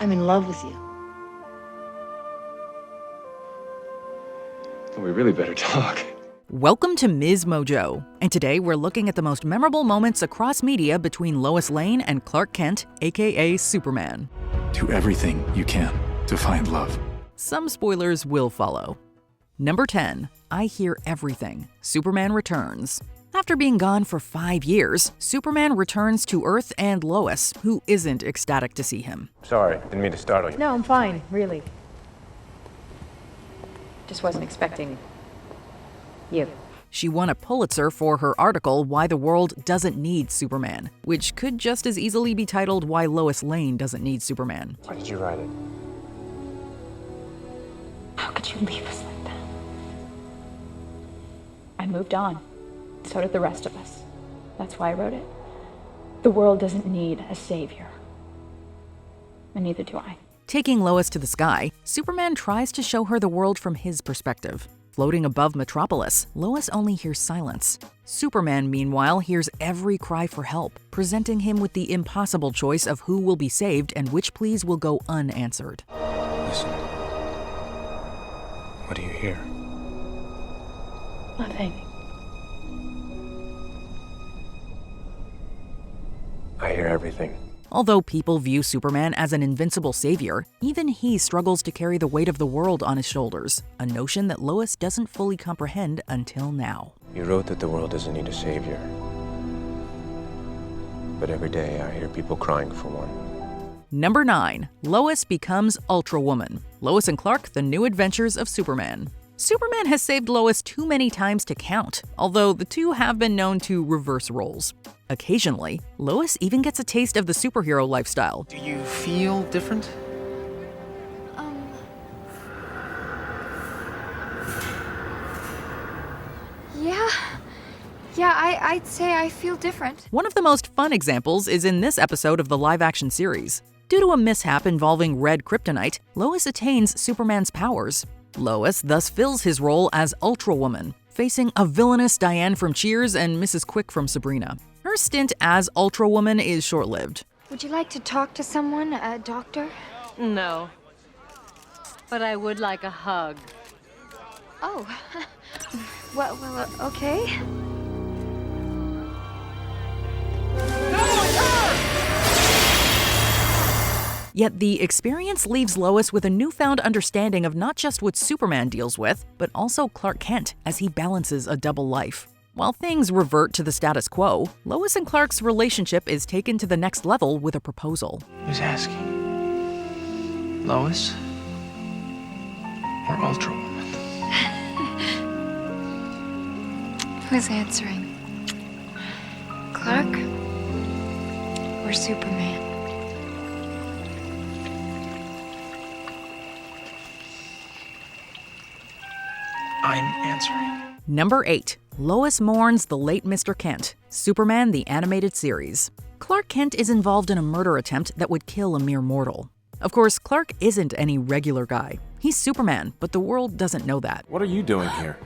I'm in love with you. We really better talk. Welcome to MsMojo, and today we're looking at the most memorable moments across media between Lois Lane and Clark Kent, aka Superman. Do everything you can to find love. Some spoilers will follow. Number 10. I Hear Everything. Superman returns. After being gone for 5 years, Superman returns to Earth and Lois, who isn't ecstatic to see him. Sorry, didn't mean to startle you. No, I'm fine, really. Just wasn't expecting you. She won a Pulitzer for her article Why the World Doesn't Need Superman, which could just as easily be titled Why Lois Lane Doesn't Need Superman. Why did you write it? How could you leave us like that? I moved on. So did the rest of us. That's why I wrote it. The world doesn't need a savior. And neither do I. Taking Lois to the sky, Superman tries to show her the world from his perspective. Floating above Metropolis, Lois only hears silence. Superman, meanwhile, hears every cry for help, presenting him with the impossible choice of who will be saved and which pleas will go unanswered. Listen. What do you hear? Nothing. I hear everything. Although people view Superman as an invincible savior, even he struggles to carry the weight of the world on his shoulders, a notion that Lois doesn't fully comprehend until now. You wrote that the world doesn't need a savior. But every day I hear people crying for one. Number 9. Lois becomes Ultrawoman. Lois and Clark, The New Adventures of Superman. Superman has saved Lois too many times to count, although the two have been known to reverse roles. Occasionally, Lois even gets a taste of the superhero lifestyle. Do you feel different? Yeah, I'd say I feel different. One of the most fun examples is in this episode of the live-action series. Due to a mishap involving red kryptonite, Lois attains Superman's powers. Lois thus fills his role as Ultrawoman, facing a villainous Diane from Cheers and Mrs. Quick from Sabrina. Her stint as Ultrawoman is short-lived. Would you like to talk to someone, a doctor? No. But I would like a hug. Oh. Well, okay. Yet the experience leaves Lois with a newfound understanding of not just what Superman deals with, but also Clark Kent as he balances a double life. While things revert to the status quo, Lois and Clark's relationship is taken to the next level with a proposal. Who's asking? Lois? Or Ultrawoman? Who's answering? Clark? Or Superman? I'm answering. Number 8. Lois mourns the late Mr. Kent. Superman the Animated Series. Clark Kent is involved in a murder attempt that would kill a mere mortal. Of course, Clark isn't any regular guy. He's Superman, but the world doesn't know that. What are you doing here?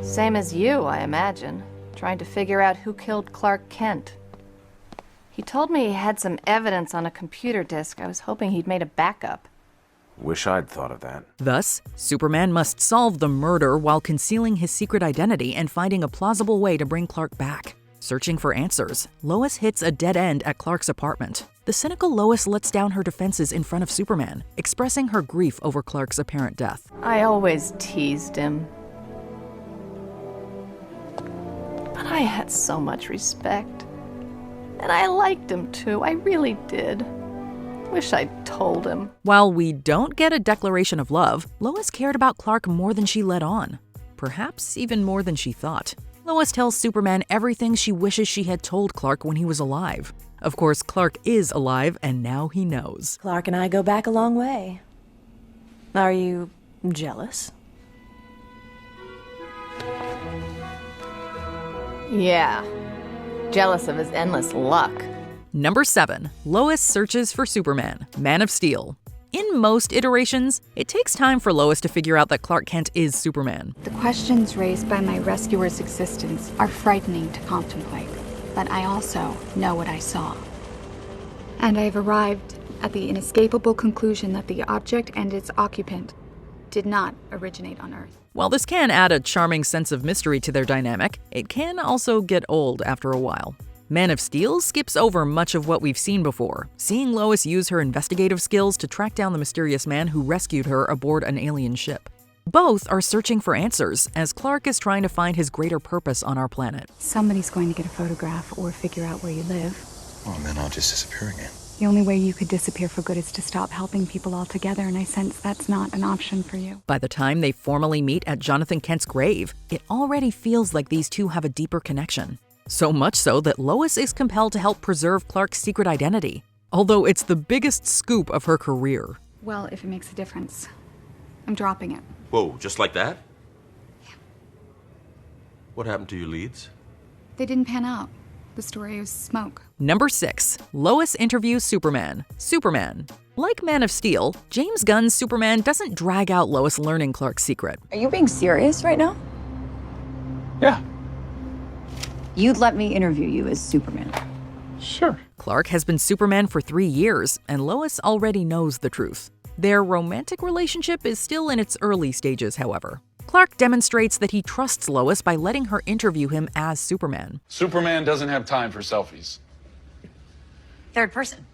Same as you, I imagine. Trying to figure out who killed Clark Kent. He told me he had some evidence on a computer disk. I was hoping he'd made a backup. Wish I'd thought of that. Thus, Superman must solve the murder while concealing his secret identity and finding a plausible way to bring Clark back. Searching for answers, Lois hits a dead end at Clark's apartment. The cynical Lois lets down her defenses in front of Superman, expressing her grief over Clark's apparent death. I always teased him. But I had so much respect. And I liked him too, I really did. Wish I'd told him. While we don't get a declaration of love, Lois cared about Clark more than she let on. Perhaps even more than she thought. Lois tells Superman everything she wishes she had told Clark when he was alive. Of course, Clark is alive, and now he knows. Clark and I go back a long way. Are you jealous? Yeah. Jealous of his endless luck. Number 7. Lois searches for Superman, Man of Steel. In most iterations, it takes time for Lois to figure out that Clark Kent is Superman. The questions raised by my rescuer's existence are frightening to contemplate, but I also know what I saw. And I have arrived at the inescapable conclusion that the object and its occupant did not originate on Earth. While this can add a charming sense of mystery to their dynamic, it can also get old after a while. Man of Steel skips over much of what we've seen before, seeing Lois use her investigative skills to track down the mysterious man who rescued her aboard an alien ship. Both are searching for answers, as Clark is trying to find his greater purpose on our planet. Somebody's going to get a photograph or figure out where you live. Well, and then I'll just disappear again. The only way you could disappear for good is to stop helping people altogether, and I sense that's not an option for you. By the time they formally meet at Jonathan Kent's grave, it already feels like these two have a deeper connection. So much so that Lois is compelled to help preserve Clark's secret identity, although it's the biggest scoop of her career. Well, if it makes a difference, I'm dropping it. Whoa, just like that? Yeah. What happened to your leads? They didn't pan out. The story was smoke. Number 6. Lois Interviews Superman. Superman. Like Man of Steel, James Gunn's Superman doesn't drag out Lois learning Clark's secret. Are you being serious right now? Yeah. You'd let me interview you as Superman. Sure. Clark has been Superman for 3 years, and Lois already knows the truth. Their romantic relationship is still in its early stages, however. Clark demonstrates that he trusts Lois by letting her interview him as Superman. Superman doesn't have time for selfies. Third person.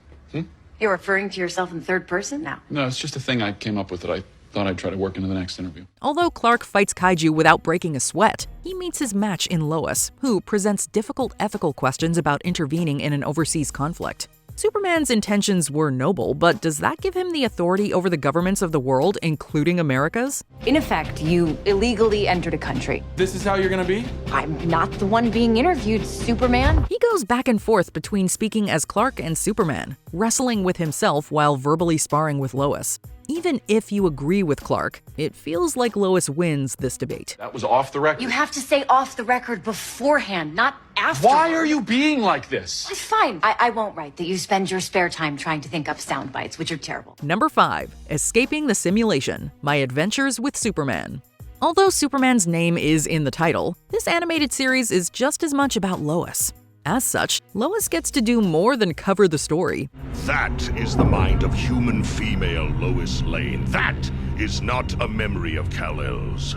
You're referring to yourself in third person now? No, it's just a thing I came up with that I thought I'd try to work into the next interview. Although Clark fights kaiju without breaking a sweat, he meets his match in Lois, who presents difficult ethical questions about intervening in an overseas conflict. Superman's intentions were noble, but does that give him the authority over the governments of the world, including America's? In effect, you illegally entered a country. This is how you're gonna be? I'm not the one being interviewed, Superman. He goes back and forth between speaking as Clark and Superman, wrestling with himself while verbally sparring with Lois. Even if you agree with Clark, it feels like Lois wins this debate. That was off the record. You have to say off the record beforehand, not after. Why are you being like this? It's fine. I won't write that you spend your spare time trying to think up sound bites, which are terrible. Number 5. Escaping the Simulation. My Adventures with Superman. Although Superman's name is in the title, this animated series is just as much about Lois. As such, Lois gets to do more than cover the story. That is the mind of human female Lois Lane. That is not a memory of Kal-El's.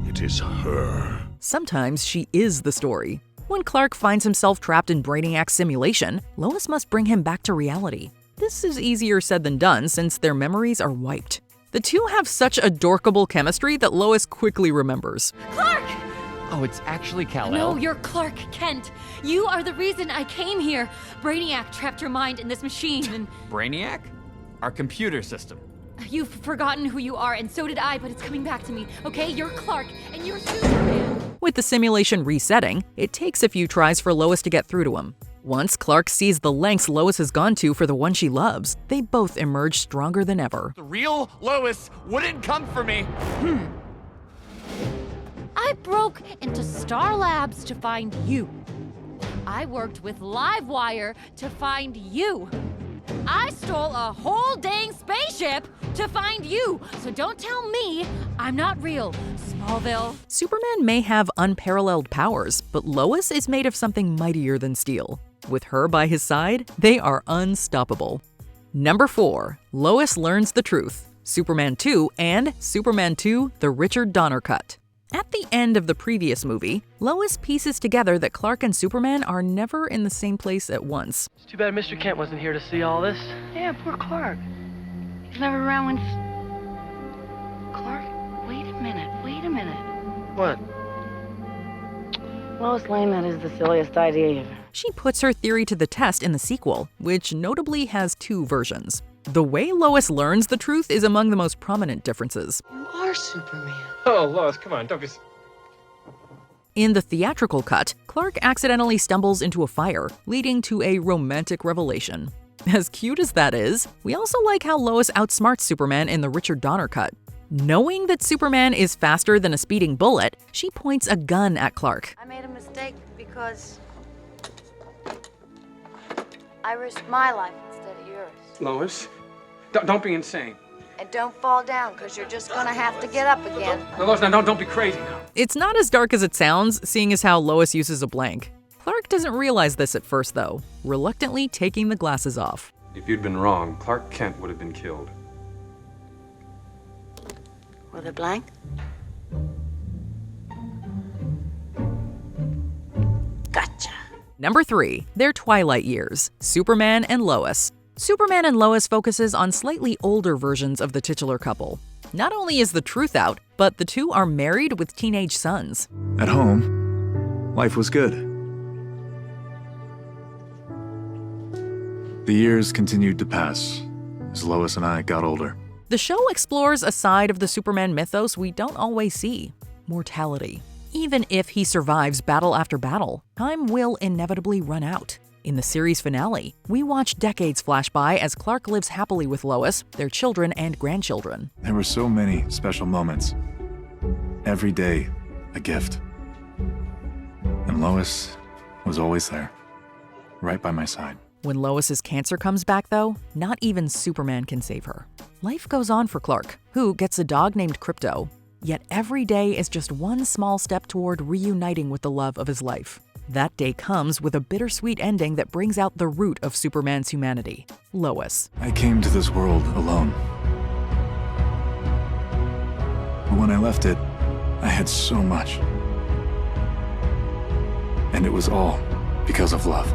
It is her. Sometimes she is the story. When Clark finds himself trapped in Brainiac's simulation, Lois must bring him back to reality. This is easier said than done since their memories are wiped. The two have such adorkable chemistry that Lois quickly remembers. Clark! Oh, it's actually Kal-El? No, you're Clark Kent. You are the reason I came here. Brainiac trapped your mind in this machine and... Brainiac? Our computer system. You've forgotten who you are, and so did I, but it's coming back to me, okay? You're Clark, and you're Superman. With the simulation resetting, it takes a few tries for Lois to get through to him. Once Clark sees the lengths Lois has gone to for the one she loves, they both emerge stronger than ever. The real Lois wouldn't come for me. I broke into Star Labs to find you. I worked with Livewire to find you. I stole a whole dang spaceship to find you. So don't tell me I'm not real, Smallville. Superman may have unparalleled powers, but Lois is made of something mightier than steel. With her by his side, they are unstoppable. Number 4. Lois Learns the Truth. Superman 2 and Superman 2: The Richard Donner Cut. At the end of the previous movie, Lois pieces together that Clark and Superman are never in the same place at once. It's too bad Mr. Kent wasn't here to see all this. Yeah, poor Clark. He's never around when... Clark? Wait a minute. What? Lois Lane, that is the silliest idea ever. She puts her theory to the test in the sequel, which notably has 2 versions. The way Lois learns the truth is among the most prominent differences. You are Superman. Oh, Lois, come on, don't be... In the theatrical cut, Clark accidentally stumbles into a fire, leading to a romantic revelation. As cute as that is, we also like how Lois outsmarts Superman in the Richard Donner cut. Knowing that Superman is faster than a speeding bullet, she points a gun at Clark. I made a mistake because I risked my life instead of yours. Lois, don't be insane. And don't fall down, because you're just gonna have to get up again. No, Lois, now don't be crazy now. It's not as dark as it sounds, seeing as how Lois uses a blank. Clark Clark doesn't realize this at first, though, reluctantly taking the glasses off. If you'd been wrong, Clark Kent would have been killed. Were they blank? Gotcha. Number 3, their Twilight years, Superman and Lois. Superman and Lois focuses on slightly older versions of the titular couple. Not only is the truth out, but the two are married with teenage sons. At home, life was good. The years continued to pass as Lois and I got older. The show explores a side of the Superman mythos we don't always see: mortality. Even if he survives battle after battle, time will inevitably run out. In the series finale, we watch decades flash by as Clark lives happily with Lois, their children and grandchildren. There were so many special moments. Every day, a gift. And Lois was always there, right by my side. When Lois's cancer comes back, though, not even Superman can save her. Life goes on for Clark, who gets a dog named Crypto. Yet every day is just one small step toward reuniting with the love of his life. That day comes with a bittersweet ending that brings out the root of Superman's humanity: Lois. I came to this world alone. But when I left it, I had so much. And it was all because of love.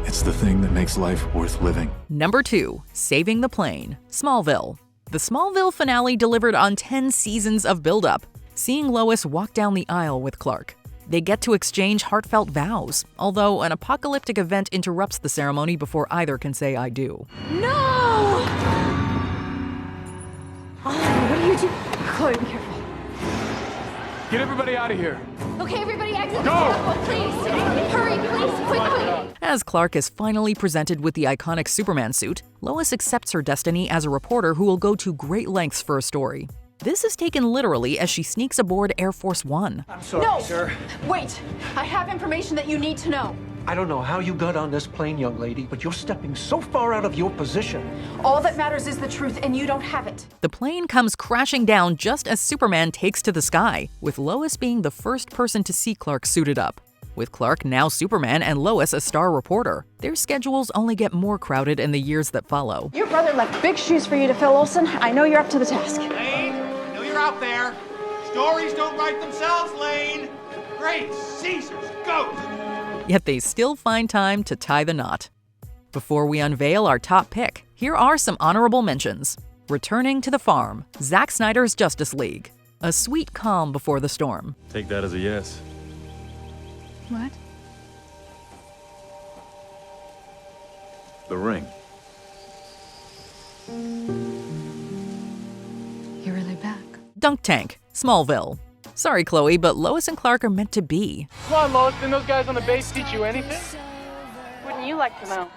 It's the thing that makes life worth living. Number 2, saving the plane, Smallville. The Smallville finale delivered on 10 seasons of build-up, seeing Lois walk down the aisle with Clark. They get to exchange heartfelt vows, although an apocalyptic event interrupts the ceremony before either can say "I do." No! Oh, what are you doing? Chloe, be careful. Get everybody out of here. Okay, everybody exit Go! the temple, please. Hurry, please, quickly. As Clark is finally presented with the iconic Superman suit, Lois accepts her destiny as a reporter who will go to great lengths for a story. This is taken literally as she sneaks aboard Air Force One. I'm sorry, No! sir. Wait, I have information that you need to know. I don't know how you got on this plane, young lady, but you're stepping so far out of your position. All that matters is the truth, and you don't have it. The plane comes crashing down just as Superman takes to the sky, with Lois being the first person to see Clark suited up. With Clark now Superman and Lois a star reporter, their schedules only get more crowded in the years that follow. Your brother left big shoes for you to fill, Olsen. I know you're up to the task. Lane, I know you're out there. Stories don't write themselves, Lane. Great Caesar's goat. Yet they still find time to tie the knot. Before we unveil our top pick, here are some honorable mentions. Returning to the farm, Zack Snyder's Justice League. A sweet calm before the storm. Take that as a yes. What? The ring. You're really back. Dunk Tank, Smallville. Sorry, Chloe, but Lois and Clark are meant to be. Come on, Lois, didn't those guys on the base teach you anything? Wouldn't you like to know?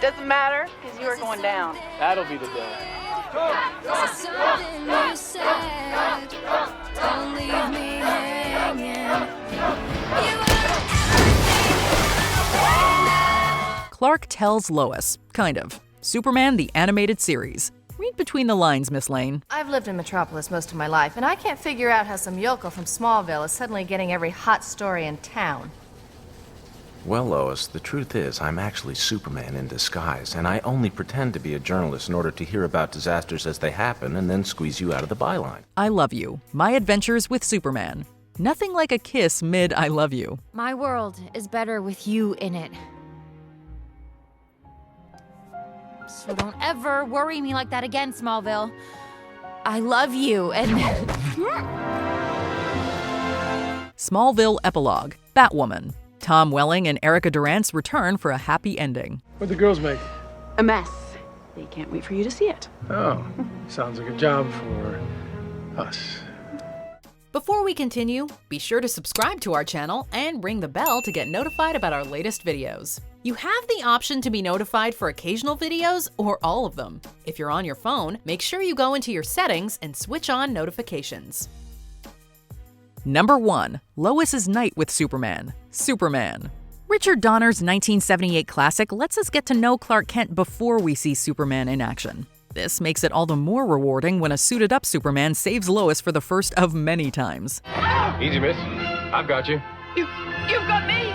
Doesn't matter, because you are going down. That'll be the day. Clark tells Lois, kind of. Superman the Animated Series. Read between the lines, Miss Lane. I've lived in Metropolis most of my life, and I can't figure out how some yokel from Smallville is suddenly getting every hot story in town. Well, Lois, the truth is I'm actually Superman in disguise, and I only pretend to be a journalist in order to hear about disasters as they happen and then squeeze you out of the byline. I Love You. My Adventures with Superman. Nothing like a kiss mid I love you. My world is better with you in it. So don't ever worry me like that again, Smallville. I love you, and... Smallville Epilogue, Batwoman. Tom Welling and Erica Durant's return for a happy ending. What'd the girls make? A mess. They can't wait for you to see it. Oh, sounds like a job for us. Before we continue, be sure to subscribe to our channel and ring the bell to get notified about our latest videos. You have the option to be notified for occasional videos or all of them. If you're on your phone, make sure you go into your settings and switch on notifications. Number 1. Lois' Night with Superman. Superman. Richard Donner's 1978 classic lets us get to know Clark Kent before we see Superman in action. This makes it all the more rewarding when a suited-up Superman saves Lois for the first of many times. Easy, miss. I've got you. You've got me!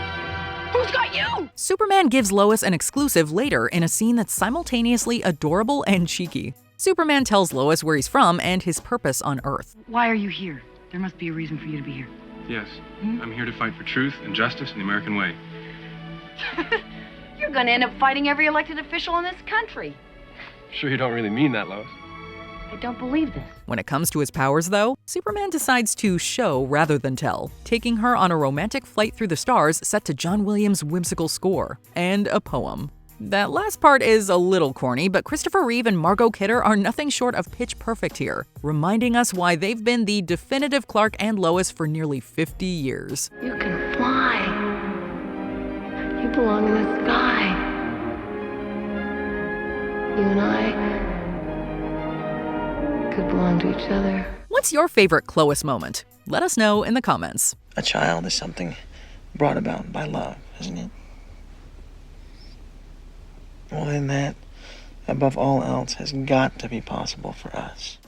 Who's got you? Superman gives Lois an exclusive later in a scene that's simultaneously adorable and cheeky. Superman tells Lois where he's from and his purpose on Earth. Why are you here? There must be a reason for you to be here. Yes, I'm here to fight for truth and justice in the American way. You're gonna end up fighting every elected official in this country. Sure you don't really mean that, Lois? I don't believe this. When it comes to his powers, though, Superman decides to show rather than tell, taking her on a romantic flight through the stars set to John Williams' whimsical score and a poem. That last part is a little corny, but Christopher Reeve and Margot Kidder are nothing short of pitch perfect here, reminding us why they've been the definitive Clark and Lois for nearly 50 years. You can fly. You belong in the sky. You and I could belong to each other. What's your favorite Lois moment? Let us know in the comments. A child is something brought about by love, isn't it? Well, then that, above all else, has got to be possible for us.